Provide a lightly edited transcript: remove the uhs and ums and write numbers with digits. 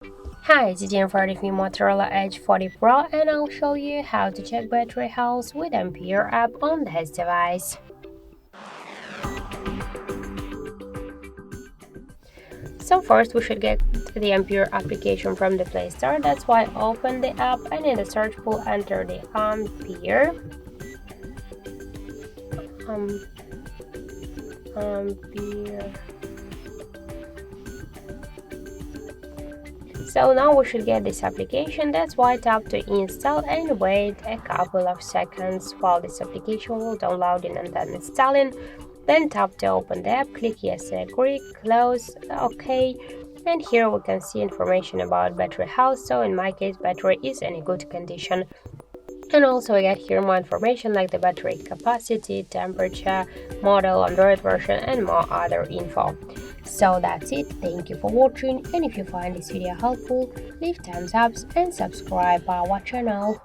Hi, it's Jane for the Motorola Edge 40 Pro, and I'll show you how to check battery health with Ampere app on this device. So first we should get the Ampere application from the Play Store. That's why open the app and in the search pool enter the Ampere. Ampere. So now we should get this application. That's why tap to install and wait a couple of seconds while this application will download and then installing. Then tap to open the app, click yes, agree, close, OK. And here we can see information about battery health. So in my case, battery is in a good condition. And also I get here more information like the battery capacity, temperature, model, Android version, and more other info. So that's it. Thank you for watching, and if you find this video helpful, leave thumbs up and subscribe our channel.